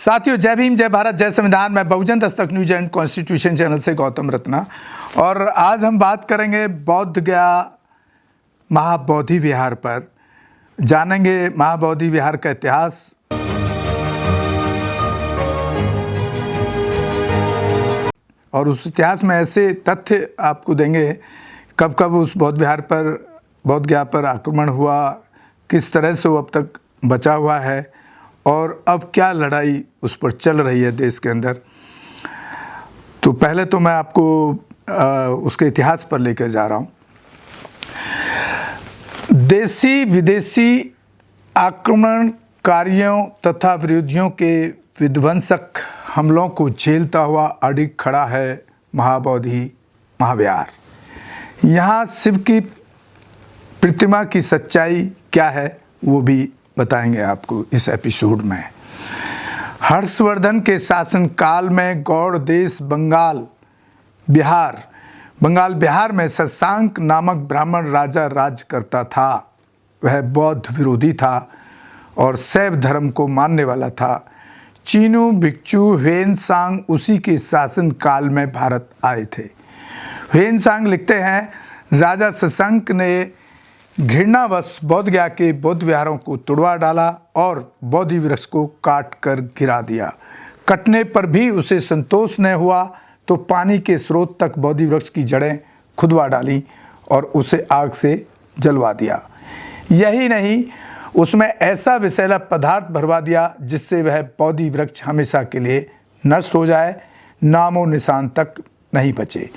साथियों, जय भीम, जय भारत, जय संविधान। मैं बहुजन Dastak news and constitution channel से गौतम रत्ना, और आज हम बात करेंगे बोध गया महाबोधि विहार पर। जानेंगे महाबोधि विहार का इतिहास, और उस इतिहास में ऐसे तथ्य आपको देंगे कब कब उस बौद्ध विहार पर, बोध गया पर आक्रमण हुआ, किस तरह से वो अब तक बचा हुआ है, और अब क्या लड़ाई उस पर चल रही है देश के अंदर। तो पहले तो मैं आपको उसके इतिहास पर लेकर जा रहा हूँ। देसी विदेशी आक्रमणकारियों तथा विरोधियों के विध्वंसक हमलों को झेलता हुआ अडिग खड़ा है महाबोधि महाविहार। यहाँ शिव की प्रतिमा की सच्चाई क्या है वो भी बताएंगे आपको इस एपिसोड में। हर्षवर्धन के शासनकाल में गौड़ देश बंगाल बिहार में शशांक नामक ब्राह्मण राजा राज करता था। वह बौद्ध विरोधी था और शैव धर्म को मानने वाला था। चीनू भिक्षु ह्वेनसांग उसी के शासन काल में भारत आए थे। ह्वेनसांग लिखते हैं, राजा शशांक ने घृणावश बोध गया के बौद्ध विहारों को तुड़वा डाला और बोधि वृक्ष को काट कर गिरा दिया। कटने पर भी उसे संतोष न हुआ तो पानी के स्रोत तक बोधि वृक्ष की जड़ें खुदवा डाली और उसे आग से जलवा दिया। यही नहीं, उसमें ऐसा विषैला पदार्थ भरवा दिया जिससे वह बोधि वृक्ष हमेशा के लिए नष्ट हो जाए, नामो निशान तक नहीं बचे।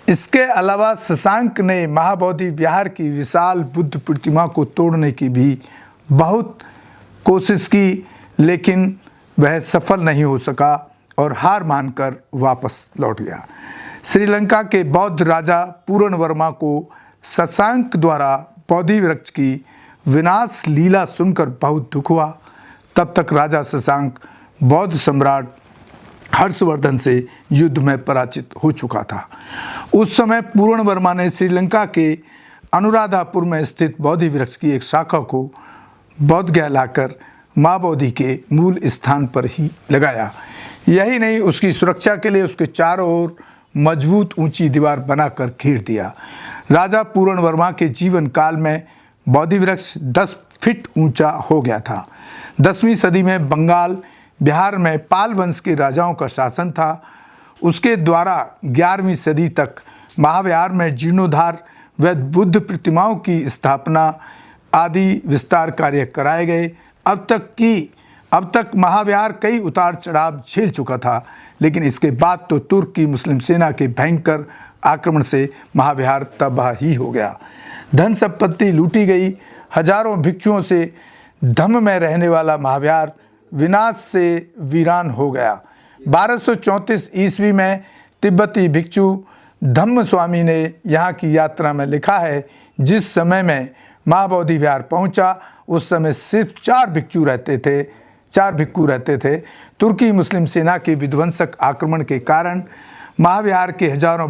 इसके अलावा शशांक ने महाबोधि विहार की विशाल बुद्ध प्रतिमा को तोड़ने की भी बहुत कोशिश की, लेकिन वह सफल नहीं हो सका और हार मानकर वापस लौट गया। श्रीलंका के बौद्ध राजा पूर्णवर्मा को शशांक द्वारा बोधि वृक्ष की विनाश लीला सुनकर बहुत दुख हुआ। तब तक राजा शशांक बौद्ध सम्राट हर्षवर्धन से युद्ध में पराजित हो चुका था। उस समय पूर्णवर्मा ने श्रीलंका के अनुराधापुर में स्थित बोधि वृक्ष की एक शाखा को बोध गया लाकर महाबोधि के मूल स्थान पर ही लगाया। यही नहीं, उसकी सुरक्षा के लिए उसके चारों ओर मजबूत ऊंची दीवार बनाकर घेर दिया। राजा पूर्णवर्मा के जीवन काल में बोधि वृक्ष 10 फीट ऊंचा हो गया था। 10वीं सदी में बंगाल बिहार में पाल वंश के राजाओं का शासन था। उसके द्वारा 11वीं सदी तक महाविहार में जीर्णोद्धार व बुद्ध प्रतिमाओं की स्थापना आदि विस्तार कार्य कराए गए। अब तक महाविहार कई उतार चढ़ाव झेल चुका था, लेकिन इसके बाद तो तुर्क की मुस्लिम सेना के भयंकर आक्रमण से महाविहार तबाह ही हो गया। धन संपत्ति लूटी गई। हजारों भिक्षुओं से धम्म में रहने वाला महाविहार विनाश से वीरान हो गया। 1234 ईस्वी में तिब्बती भिक्षु धम्म स्वामी ने यहाँ की यात्रा में लिखा है, जिस समय में महाबोधि विहार पहुँचा उस समय सिर्फ 4 भिक्षु रहते थे। तुर्की मुस्लिम सेना के विध्वंसक आक्रमण के कारण महाविहार के हजारों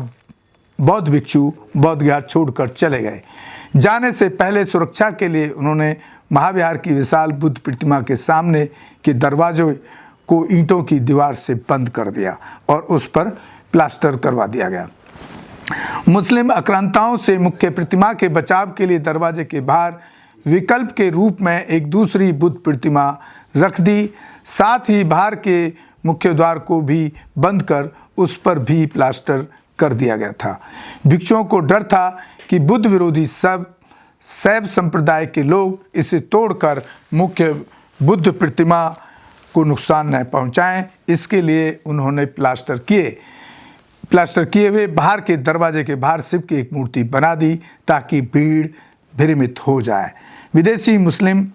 बौद्ध भिक्षु बोध गया छोड़कर चले गए। जाने से पहले सुरक्षा के लिए उन्होंने महाविहार की विशाल बुद्ध प्रतिमा के सामने के दरवाजे को ईंटों की दीवार से बंद कर दिया और उस पर प्लास्टर करवा दिया गया। मुस्लिम आक्रांताओं से मुख्य प्रतिमा के बचाव के लिए दरवाजे के बाहर विकल्प के रूप में एक दूसरी बुद्ध प्रतिमा रख दी। साथ ही बाहर के मुख्य द्वार को भी बंद कर उस पर भी प्लास्टर कर दिया गया था। भिक्षुओं को डर था कि बुद्ध विरोधी शैव संप्रदाय के लोग इसे तोड़कर मुख्य बुद्ध प्रतिमा को नुकसान न पहुंचाएं। इसके लिए उन्होंने प्लास्टर किए हुए बाहर के दरवाजे के बाहर शिव की एक मूर्ति बना दी ताकि भीड़ भ्रमित हो जाए। विदेशी मुस्लिम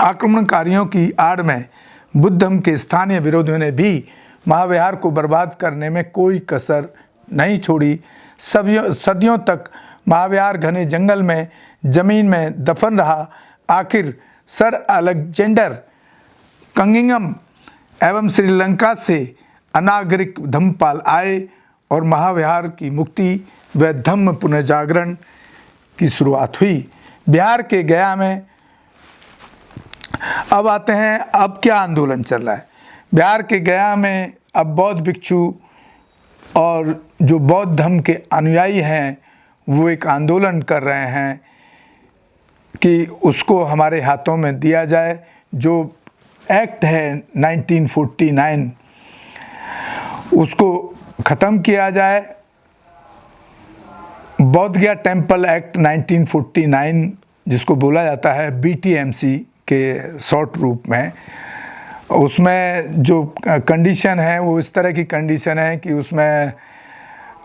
आक्रमणकारियों की आड़ में बुद्धम के स्थानीय विरोधियों ने भी महाविहार को बर्बाद करने में कोई कसर नहीं छोड़ी। सदियों तक महाविहार घने जंगल में जमीन में दफन रहा। आखिर सर अलेक्जेंडर कंगिंगम एवं श्रीलंका से अनागरिक धम्मपाल आए और महाविहार की मुक्ति व धम्म पुनर्जागरण की शुरुआत हुई। बिहार के गया में अब आते हैं, अब क्या आंदोलन चल रहा है। बिहार के गया में अब बौद्ध भिक्षु और जो बौद्ध धर्म के अनुयायी हैं वो एक आंदोलन कर रहे हैं कि उसको हमारे हाथों में दिया जाए। जो एक्ट है 1949 उसको ख़त्म किया जाए। बौद्ध गया टेम्पल एक्ट 1949 जिसको बोला जाता है BTMC के शॉर्ट रूप में, उसमें जो कंडीशन है वो इस तरह की कंडीशन है कि उसमें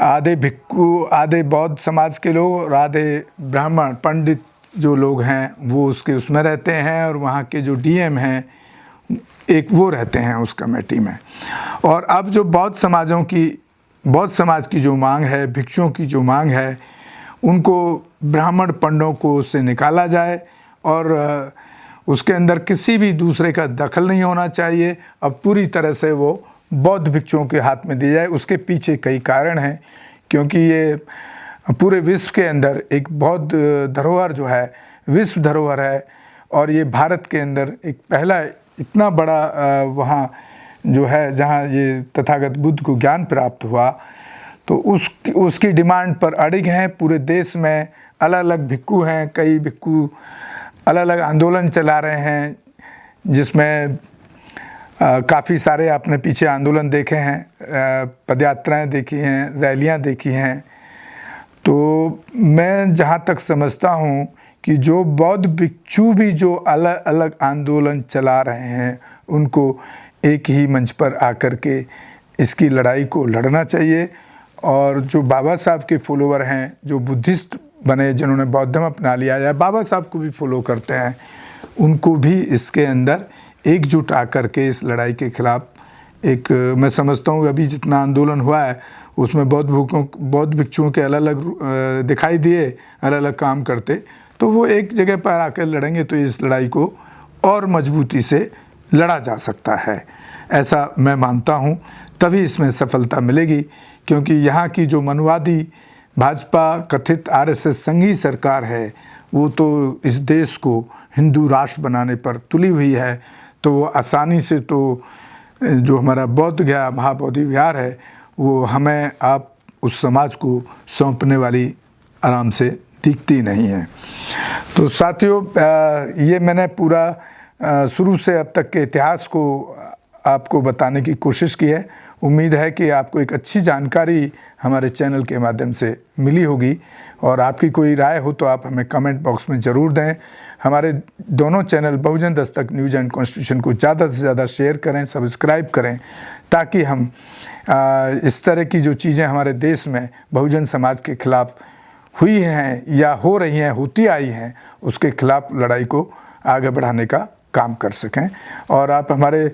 आधे भिक्खु, आधे बौद्ध समाज के लोग और आधे ब्राह्मण पंडित जो लोग हैं वो उसके उसमें रहते हैं, और वहाँ के जो DM हैं एक वो रहते हैं उस कमेटी में। और अब जो बौद्ध समाज की जो मांग है, भिक्षुओं की जो मांग है, उनको ब्राह्मण पंडों को उससे निकाला जाए और उसके अंदर किसी भी दूसरे का दखल नहीं होना चाहिए। अब पूरी तरह से वो बौद्ध भिक्षुओं के हाथ में दी जाए। उसके पीछे कई कारण हैं, क्योंकि ये पूरे विश्व के अंदर एक बौद्ध धरोहर जो है विश्व धरोहर है, और ये भारत के अंदर एक पहला इतना बड़ा वहाँ जो है जहाँ ये तथागत बुद्ध को ज्ञान प्राप्त हुआ, तो उसकी डिमांड पर अड़िग हैं। पूरे देश में अलग अलग भिक्खु हैं, कई भिक्खु अलग अलग आंदोलन चला रहे हैं, जिसमें काफ़ी सारे आपने पीछे आंदोलन देखे हैं, पदयात्राएं देखी हैं, रैलियां देखी हैं। तो मैं जहाँ तक समझता हूँ कि जो बौद्ध भिक्षु भी जो अलग अलग आंदोलन चला रहे हैं उनको एक ही मंच पर आकर के इसकी लड़ाई को लड़ना चाहिए। और जो बाबा साहब के फॉलोवर हैं, जो बुद्धिस्ट बने, जिन्होंने बौद्ध धर्म अपना लिया या बाबा साहब को भी फॉलो करते हैं, उनको भी इसके अंदर एकजुट आकर के इस लड़ाई के खिलाफ एक, मैं समझता हूँ अभी जितना आंदोलन हुआ है उसमें बौद्ध भिक्षुओं के अलग अलग दिखाई दिए, अलग अलग काम करते, तो वो एक जगह पर आकर लड़ेंगे तो इस लड़ाई को और मजबूती से लड़ा जा सकता है, ऐसा मैं मानता हूँ। तभी इसमें सफलता मिलेगी, क्योंकि यहाँ की जो मनुवादी भाजपा कथित RSS संघी सरकार है वो तो इस देश को हिंदू राष्ट्र बनाने पर तुली हुई है। तो वो आसानी से तो जो हमारा बौद्ध गया महाबोधि विहार है वो हमें आप उस समाज को सौंपने वाली आराम से दिखती नहीं है। तो साथियों, ये मैंने पूरा शुरू से अब तक के इतिहास को आपको बताने की कोशिश की है। उम्मीद है कि आपको एक अच्छी जानकारी हमारे चैनल के माध्यम से मिली होगी, और आपकी कोई राय हो तो आप हमें कमेंट बॉक्स में ज़रूर दें। हमारे दोनों channel Bahujan Dastak news and constitution को ज़्यादा से ज़्यादा शेयर करें, सब्सक्राइब करें, ताकि हम इस तरह की जो चीज़ें हमारे देश में बहुजन समाज के खिलाफ हुई हैं या हो रही हैं, होती आई हैं, उसके खिलाफ लड़ाई को आगे बढ़ाने का काम कर सकें। और आप हमारे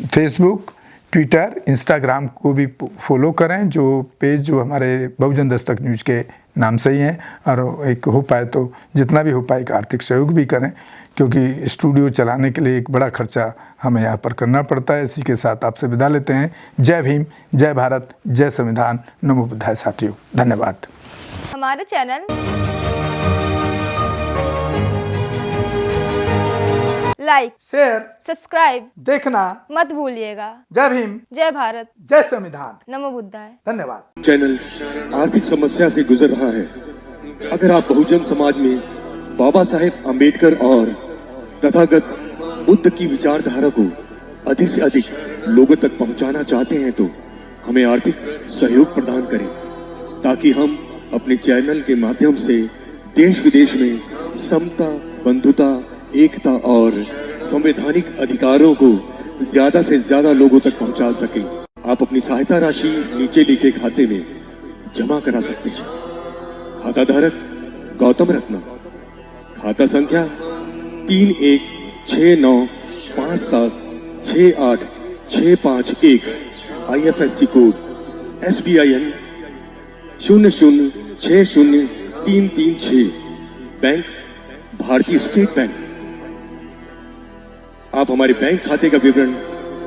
फेसबुक, ट्विटर, इंस्टाग्राम को भी फॉलो करें, जो पेज जो हमारे बहुजन दस्तक न्यूज़ के नाम से ही हैं। और एक हो पाए तो जितना भी हो पाए एक आर्थिक सहयोग भी करें, क्योंकि स्टूडियो चलाने के लिए एक बड़ा खर्चा हमें यहाँ पर करना पड़ता है। इसी के साथ आपसे विदा लेते हैं। जय भीम, जय भारत, जय संविधान, नमो बुद्धाय। साथियों, धन्यवाद। हमारे चैनल लाइक, शेयर, सब्सक्राइब देखना मत भूलिएगा। जय भीम, जय भारत, जय संविधान, नमो बुद्धाय। धन्यवाद। चैनल आर्थिक समस्या से गुजर रहा है। अगर आप बहुजन समाज में बाबा साहेब आम्बेडकर और तथागत बुद्ध की विचारधारा को अधिक से अधिक लोगों तक पहुंचाना चाहते हैं तो हमें आर्थिक सहयोग प्रदान करें, ताकि हम अपने चैनल के माध्यम से देश विदेश में समता, बंधुता, एकता और संवैधानिक अधिकारों को ज्यादा से ज्यादा लोगों तक पहुंचा सकें। आप अपनी सहायता राशि नीचे लिखे खाते में जमा करा सकते हैं। खाता धारक गौतम रत्ना, खाता संख्या 3169576865 IFSC कोड SBIN 0060336, बैंक भारतीय स्टेट बैंक। आप हमारे बैंक खाते का विवरण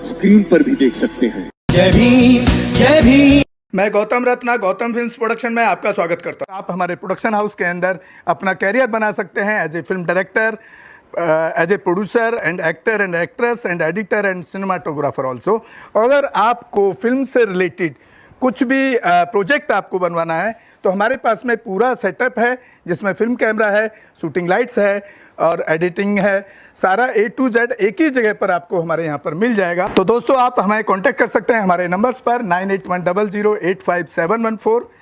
स्क्रीन पर भी देख सकते हैं। जय भीम, जय भीम। मैं गौतम रत्ना, गौतम फिल्म्स प्रोडक्शन में आपका स्वागत करता हूं। आप हमारे प्रोडक्शन हाउस के अंदर अपना कैरियर बना सकते हैं as a film director, as a producer and actor and actress and editor and cinematographer also. अगर आपको फिल्म से रिलेटेड कुछ भी प्रोजेक्ट आपको बनवाना है तो हमारे पास में पूरा सेटअप है, जिसमें फिल्म कैमरा है, शूटिंग लाइट्स है और एडिटिंग है। सारा A to Z एक ही जगह पर आपको हमारे यहाँ पर मिल जाएगा। तो दोस्तों आप हमें कांटेक्ट कर सकते हैं हमारे नंबर्स पर 9810085714।